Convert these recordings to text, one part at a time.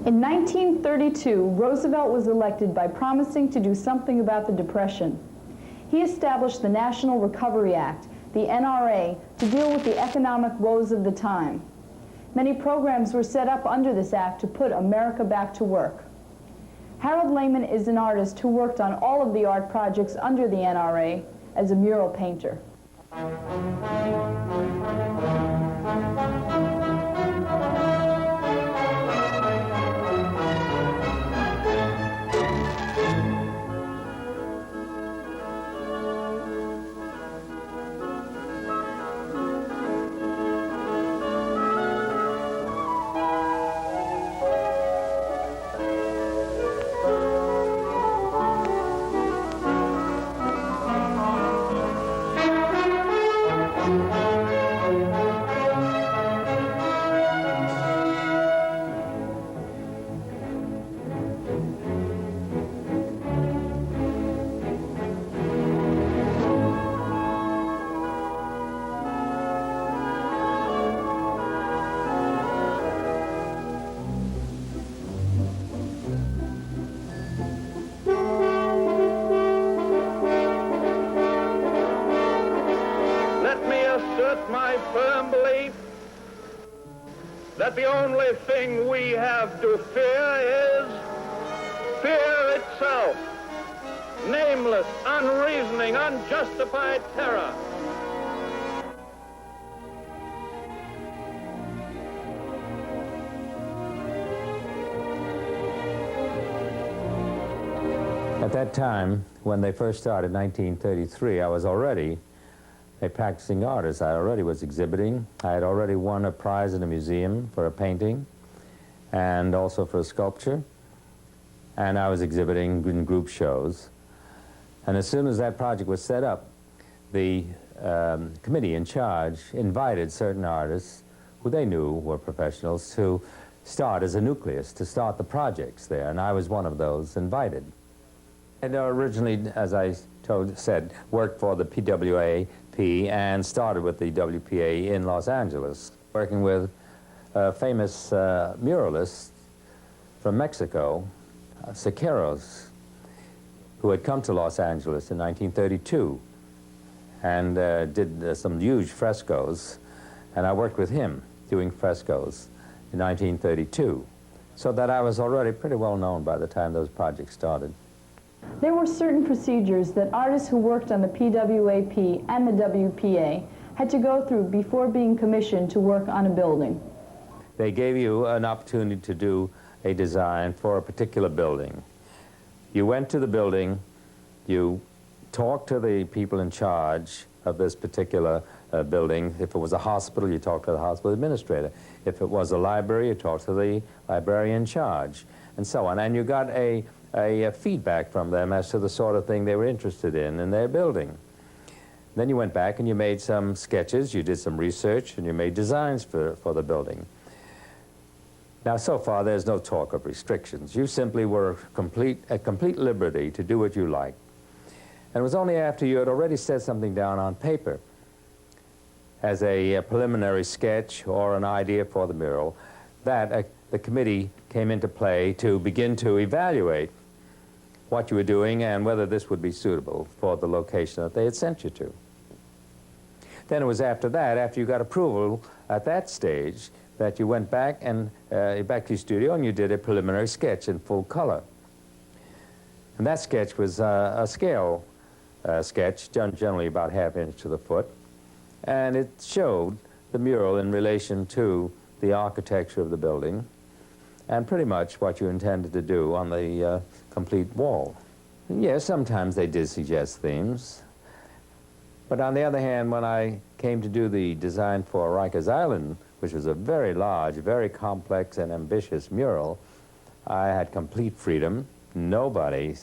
In 1932, Roosevelt was elected by promising to do something about the Depression. He established the National Recovery Act, the NRA, to deal with the economic woes of the time. Many programs were set up under this act to put America back to work. Harold Lehman is an artist who worked on all of the art projects under the NRA as a mural painter. My firm belief that the only thing we have to fear is fear itself. Nameless, unreasoning, unjustified terror. At that time, when they first started in 1933, I was already a practicing artist. I already was exhibiting. I had already won a prize in a museum for a painting and also for a sculpture. And I was exhibiting in group shows. And as soon as that project was set up, the committee in charge invited certain artists who they knew were professionals to start as a nucleus, to start the projects there. And I was one of those invited. And originally, as I said, worked for the PWA and started with the WPA in Los Angeles, working with a famous muralist from Mexico, Siqueiros, who had come to Los Angeles in 1932 and did some huge frescoes, and I worked with him doing frescoes in 1932, so that I was already pretty well known by the time those projects started. There were certain procedures that artists who worked on the PWAP and the WPA had to go through before being commissioned to work on a building. They gave you an opportunity to do a design for a particular building. You went to the building, you talked to the people in charge of this particular building. If it was a hospital, you talked to the hospital administrator. If it was a library, you talked to the librarian in charge, and so on. And you got a feedback from them as to the sort of thing they were interested in their building. Then you went back and you made some sketches, you did some research, and you made designs for the building. Now, so far, there's no talk of restrictions. You simply were at complete liberty to do what you liked. And it was only after you had already set something down on paper as a preliminary sketch or an idea for the mural that the committee came into play to begin to evaluate what you were doing and whether this would be suitable for the location that they had sent you to. Then it was after that, after you got approval at that stage, that you went back back to your studio and you did a preliminary sketch in full color. And that sketch was a scale sketch, done generally about ½ inch to the foot, and it showed the mural in relation to the architecture of the building and pretty much what you intended to do on the complete wall. Yes, sometimes they did suggest themes, but on the other hand, when I came to do the design for Rikers Island, which was a very large, very complex and ambitious mural, I had complete freedom. Nobody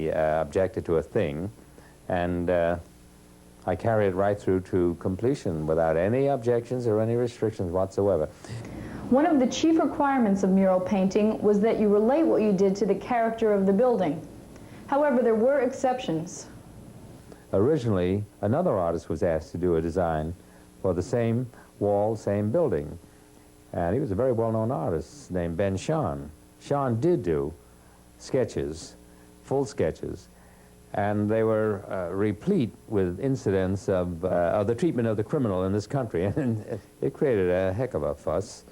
objected to a thing, and I carried it right through to completion without any objections or any restrictions whatsoever. One of the chief requirements of mural painting was that you relate what you did to the character of the building. However, there were exceptions. Originally, another artist was asked to do a design for the same wall, same building. And he was a very well-known artist named Ben Shahn. Shahn did do sketches, full sketches, and they were replete with incidents of the treatment of the criminal in this country. And it created a heck of a fuss.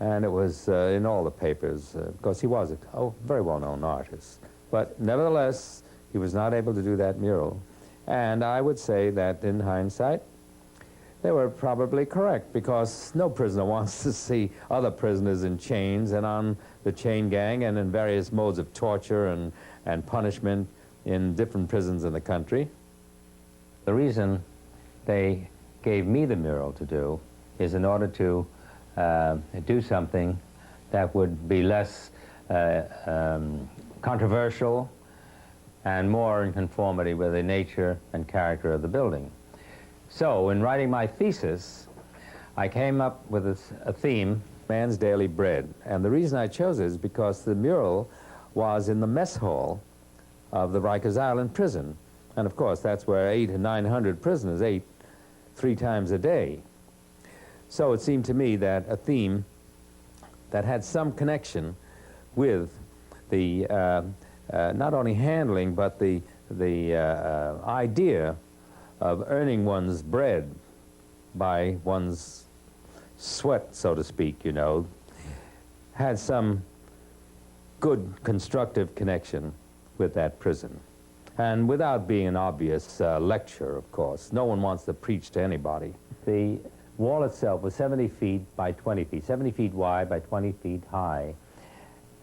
And it was in all the papers, because he was a very well-known artist. But nevertheless, he was not able to do that mural. And I would say that in hindsight, they were probably correct, because no prisoner wants to see other prisoners in chains and on the chain gang and in various modes of torture and punishment in different prisons in the country. The reason they gave me the mural to do is in order to do something that would be less controversial and more in conformity with the nature and character of the building. So, in writing my thesis, I came up with a theme, man's daily bread. And the reason I chose it is because the mural was in the mess hall of the Rikers Island prison. And of course, that's where 800 to 900 prisoners ate 3 times a day. So it seemed to me that a theme that had some connection with the not only handling, but the idea of earning one's bread by one's sweat, so to speak, you know, had some good constructive connection with that prison. And without being an obvious lecture, of course. No one wants to preach to anybody. The wall itself was 70 feet by 20 feet, 70 feet wide by 20 feet high.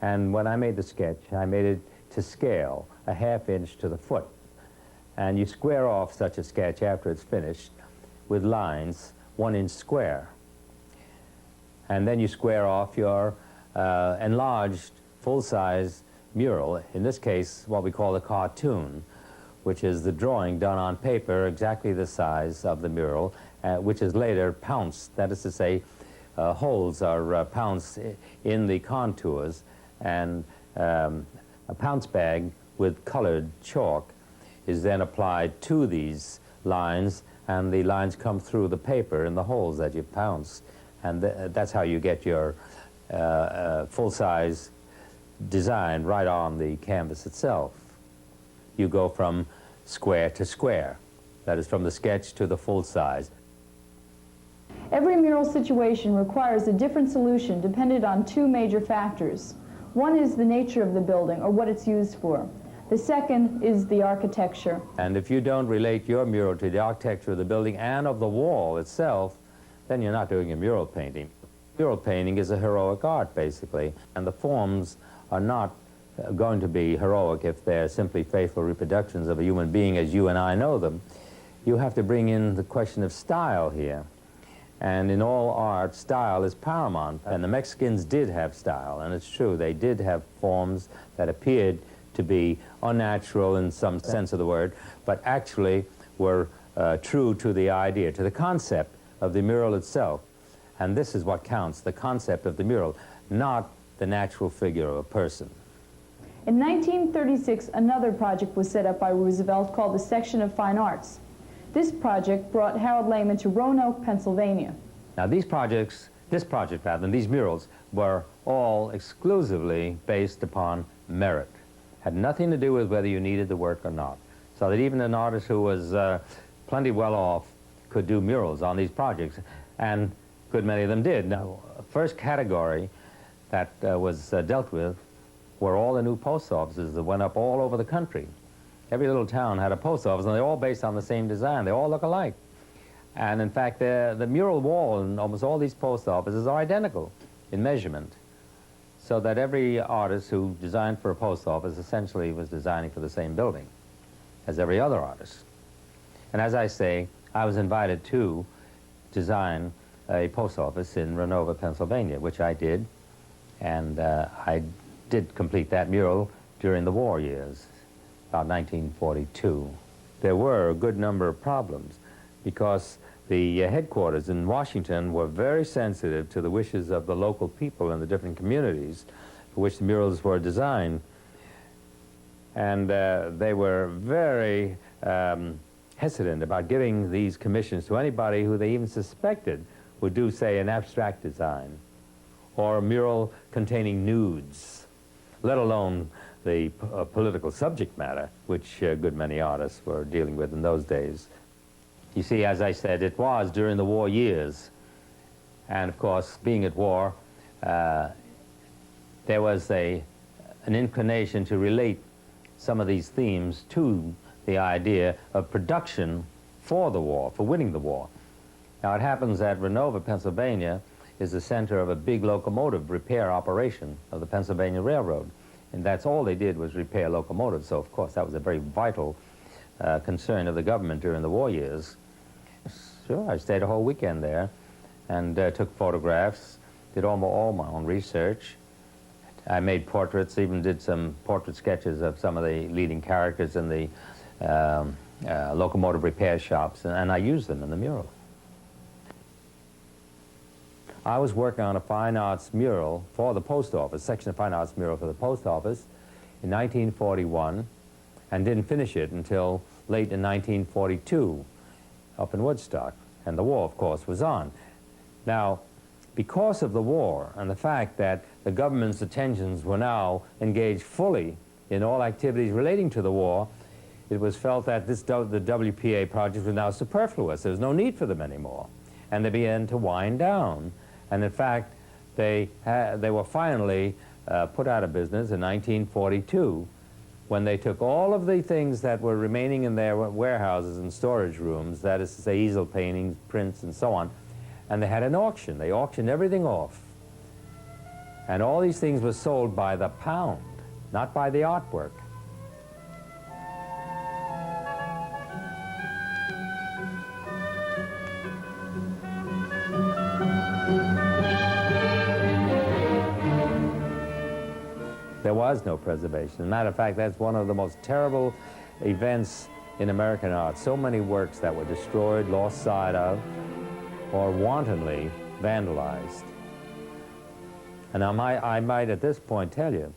And when I made the sketch, I made it to scale, a ½ inch to the foot. And you square off such a sketch after it's finished with lines 1 inch square. And then you square off your enlarged full-size mural, in this case what we call a cartoon, which is the drawing done on paper exactly the size of the mural, which is later pounced. That is to say, holes are pounced in the contours, and a pounce bag with colored chalk is then applied to these lines, and the lines come through the paper in the holes that you pounce. And that's how you get your full-size design right on the canvas itself. You go from square to square. That is, from the sketch to the full size. Every mural situation requires a different solution dependent on 2 major factors. One is the nature of the building, or what it's used for. The second is the architecture. And if you don't relate your mural to the architecture of the building and of the wall itself, then you're not doing a mural painting. Mural painting is a heroic art, basically, and the forms are not going to be heroic if they're simply faithful reproductions of a human being as you and I know them. You have to bring in the question of style here. And in all art, style is paramount. And the Mexicans did have style, and it's true, they did have forms that appeared to be unnatural in some sense of the word, but actually were true to the idea, to the concept of the mural itself. And this is what counts, the concept of the mural, not the natural figure of a person. In 1936, another project was set up by Roosevelt called the Section of Fine Arts. This project brought Harold Lehman to Roanoke, Pennsylvania. Now these murals were all exclusively based upon merit. Had nothing to do with whether you needed the work or not. So that even an artist who was plenty well off could do murals on these projects, and a good many of them did. Now, first category that was dealt with were all the new post offices that went up all over the country. Every little town had a post office, and they're all based on the same design. They all look alike. And in fact, the mural wall in almost all these post offices are identical in measurement, so that every artist who designed for a post office essentially was designing for the same building as every other artist. And as I say, I was invited to design a post office in Roanoke, Pennsylvania, which I did, and I did complete that mural during the war years, about 1942. There were a good number of problems because the headquarters in Washington were very sensitive to the wishes of the local people in the different communities for which the murals were designed. And they were very hesitant about giving these commissions to anybody who they even suspected would do, say, an abstract design. or a mural containing nudes, let alone the political subject matter, which a good many artists were dealing with in those days. You see, as I said, it was during the war years. And of course, being at war, there was an inclination to relate some of these themes to the idea of production for the war, for winning the war. Now, it happens that Renova, Pennsylvania, is the center of a big locomotive repair operation of the Pennsylvania Railroad. And that's all they did was repair locomotives. So, of course, that was a very vital concern of the government during the war years. Sure, I stayed a whole weekend there and took photographs, did all my own research. I made portraits, even did some portrait sketches of some of the leading characters in the locomotive repair shops, and I used them in the mural. I was working on a fine arts mural for the post office, section of fine arts mural for the post office in 1941, and didn't finish it until late in 1942 up in Woodstock. And the war, of course, was on. Now, because of the war and the fact that the government's attentions were now engaged fully in all activities relating to the war, it was felt that the WPA projects were now superfluous. There was no need for them anymore. And they began to wind down. And in fact, they were finally put out of business in 1942 when they took all of the things that were remaining in their warehouses and storage rooms, that is to say easel paintings, prints, and so on, and they had an auction. They auctioned everything off. And all these things were sold by the pound, not by the artwork. There was no preservation. As a matter of fact, that's one of the most terrible events in American art. So many works that were destroyed, lost sight of, or wantonly vandalized. And I might at this point tell you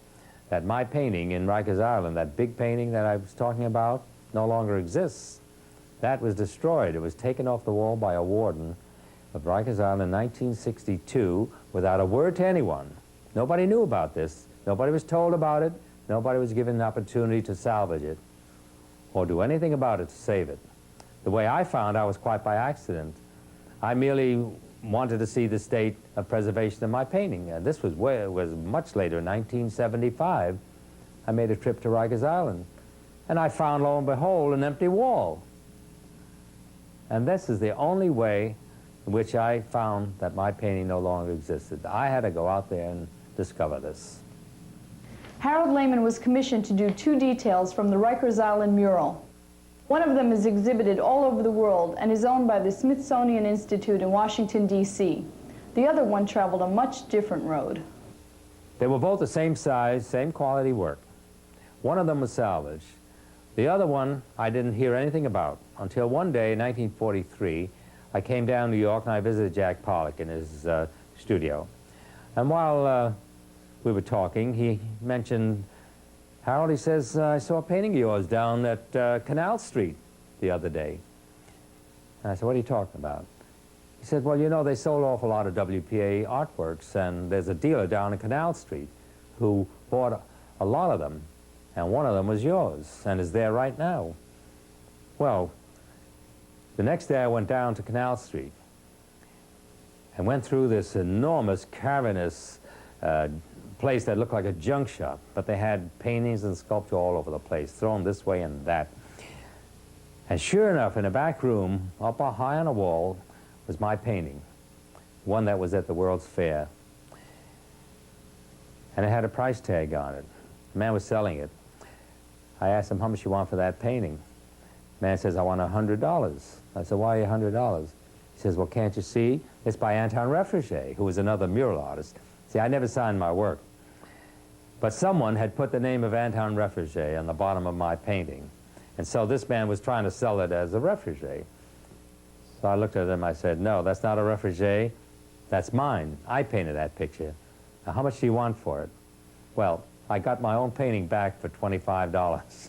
that my painting in Rikers Island, that big painting that I was talking about, no longer exists. That was destroyed. It was taken off the wall by a warden of Rikers Island in 1962 without a word to anyone. Nobody knew about this. Nobody was told about it. Nobody was given an opportunity to salvage it or do anything about it to save it. The way I found out was quite by accident. I merely wanted to see the state of preservation of my painting. And this was much later, in 1975. I made a trip to Rikers Island. And I found, lo and behold, an empty wall. And this is the only way in which I found that my painting no longer existed. I had to go out there and discover this. Harold Lehman was commissioned to do 2 details from the Rikers Island mural. One of them is exhibited all over the world and is owned by the Smithsonian Institute in Washington, D.C. The other one traveled a much different road. They were both the same size, same quality work. One of them was salvaged. The other one I didn't hear anything about until one day in 1943, I came down to New York and I visited Jack Pollock in his studio. And while we were talking, he mentioned, Harold, he says, I saw a painting of yours down at Canal Street the other day. And I said, what are you talking about? He said, well, you know, they sold off a lot of WPA artworks, and there's a dealer down in Canal Street who bought a lot of them, and one of them was yours, and is there right now. Well, the next day I went down to Canal Street and went through this enormous, cavernous place that looked like a junk shop, but they had paintings and sculpture all over the place, thrown this way and that. And sure enough, in a back room, up high on a wall, was my painting, one that was at the World's Fair. And it had a price tag on it. The man was selling it. I asked him, how much you want for that painting? The man says, I want $100. I said, why $100? He says, well, can't you see? It's by Anton Refugee, who was another mural artist. See, I never signed my work. But someone had put the name of Anton Refugee on the bottom of my painting. And so this man was trying to sell it as a refugee. So I looked at him, I said, no, that's not a refugee. That's mine. I painted that picture. Now, how much do you want for it? Well, I got my own painting back for $25.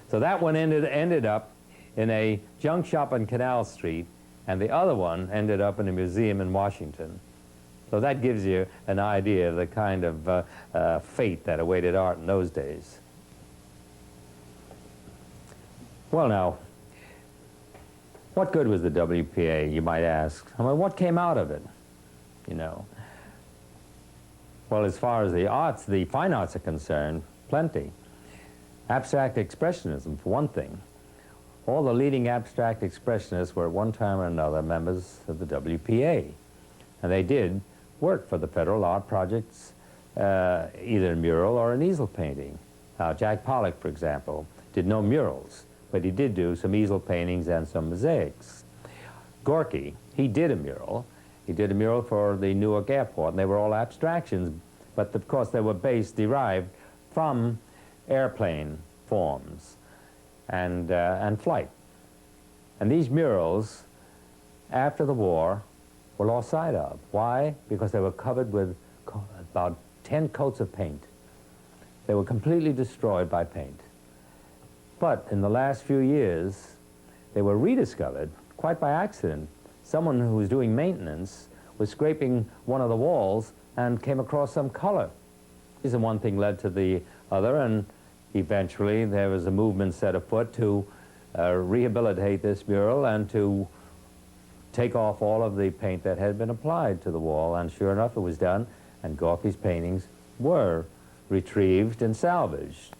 So that one ended up in a junk shop on Canal Street, and the other one ended up in a museum in Washington. So that gives you an idea of the kind of fate that awaited art in those days. Well, now, what good was the WPA, you might ask? I mean, what came out of it, you know? Well, as far as the arts, the fine arts are concerned, plenty. Abstract expressionism, for one thing. All the leading abstract expressionists were at one time or another members of the WPA. And they did work for the federal art projects, either in mural or in easel painting. Jack Pollock, for example, did no murals, but he did do some easel paintings and some mosaics. Gorky, he did a mural. He did a mural for the Newark airport, and they were all abstractions, but of course they were derived from airplane forms and flight. And these murals, after the war, were lost sight of. Why? Because they were covered with about 10 coats of paint. They were completely destroyed by paint. But in the last few years, they were rediscovered, quite by accident. Someone who was doing maintenance was scraping one of the walls and came across some color. And one thing led to the other, and eventually there was a movement set afoot to rehabilitate this mural and to take off all of the paint that had been applied to the wall. And sure enough, it was done, and Gorky's paintings were retrieved and salvaged.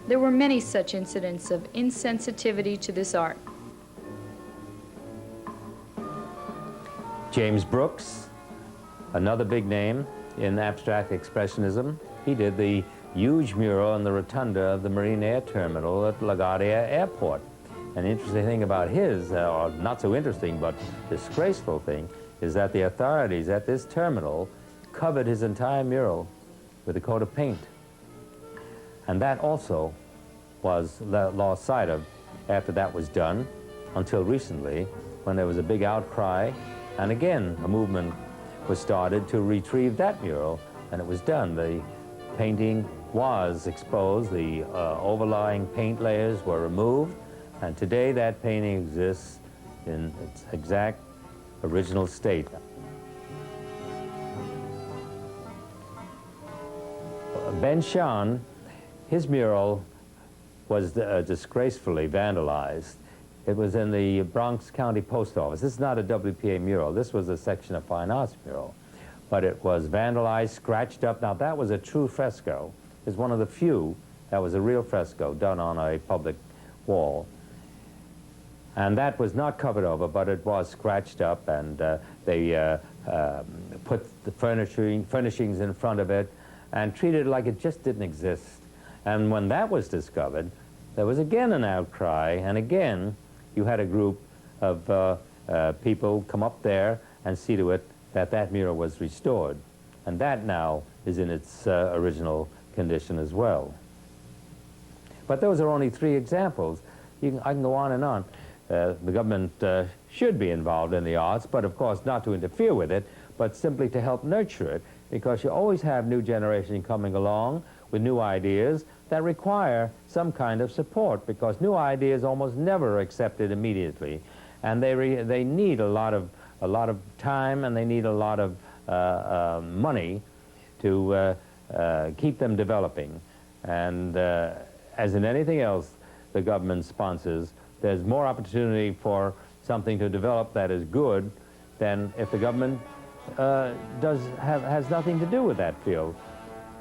There were many such incidents of insensitivity to this art. James Brooks, another big name in abstract expressionism, he did the huge mural in the rotunda of the Marine Air Terminal at LaGuardia Airport. An interesting thing about his, or not so interesting but disgraceful thing, is that the authorities at this terminal covered his entire mural with a coat of paint. And that also was lost sight of after that was done, until recently, when there was a big outcry, and again a movement was started to retrieve that mural, and it was done. The painting was exposed, the overlying paint layers were removed, and today that painting exists in its exact original state. Ben Shahn, his mural was disgracefully vandalized. It was in the Bronx County Post Office. This is not a WPA mural. This was a section of fine arts mural. But it was vandalized, scratched up. Now, that was a true fresco. It's one of the few that was a real fresco done on a public wall. And that was not covered over, but it was scratched up, and they put the furnishings in front of it and treated it like it just didn't exist. And when that was discovered, there was again an outcry, and again you had a group of people come up there and see to it that that mural was restored. And that now is in its original condition as well. But those are only 3 examples. I can go on and on. The government should be involved in the arts, but of course not to interfere with it, but simply to help nurture it, because you always have new generation coming along with new ideas that require some kind of support, because new ideas almost never are accepted immediately, and they need a lot of time, and they need a lot of money to keep them developing. And as in anything else the government sponsors, there's more opportunity for something to develop that is good than if the government has nothing to do with that field.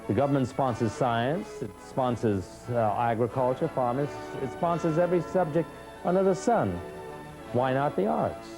The government sponsors science, it sponsors agriculture, farmers, it sponsors every subject under the sun. Why not the arts?